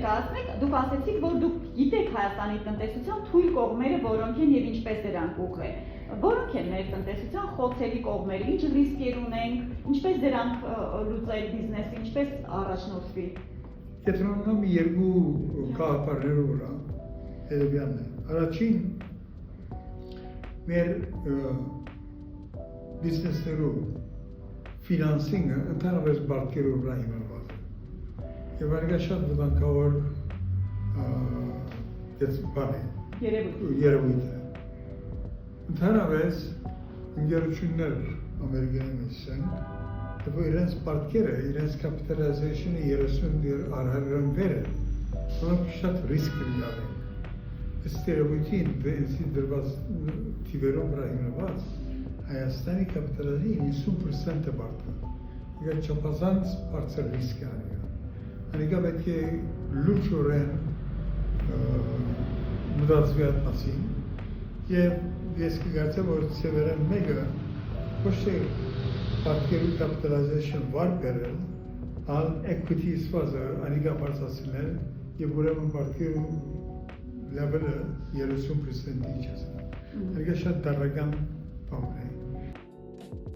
ներկայացնեք, դուք ասացիք, որ դուք գիտեք Հայաստանի տնտեսության թույլ կողմերը որոնք են եւ ինչպես դրանք ուղղել։ Որոնք են մեր տնտեսության խոցելի կողմերը, ինչ ռիսկեր ունենք, ինչպես դրանք լուծել բիզնեսը, ինչպես առաջնորդվի։ Կենտրոնանում երկու գաղափարներով վրա հետևյալն է։ Առաջին մեր բիզնեսներով ֆինանսինգը ընդհանրապես բարդերով վրա հիմնված է։ Եվ այդքան շատ վտանգավոր երևույթ է։ Ընդհանրապես ընկերություններ ամերիկայի մեջ են, որ իրենց պարտքերը, իրենց կապիտալիզացիոնը 30 առհարան վեր է, որոնք շատ ռիսկ ունեն։ Ըստ երևույթին դենսի դրված թիվերով վրա հիմնված Հայաստանի կապիտալիզացիայի 90% է բարդը։ Իհարկե չափազանց բարձր ռիսկ է անում։ Անիկա պետք է լուծորեն մտածվի այդ մասին եւ ես կգործեմ որ սևերեն մեկը ոչ թե պարտքերի կապիտալիզացիոն վար բերել, այլ equity սվազը անիկա բարձրացնել եւ ուրեմն պարտքերի լեվելը 30%-ի չես։ Անիկա շատ դառական բան է։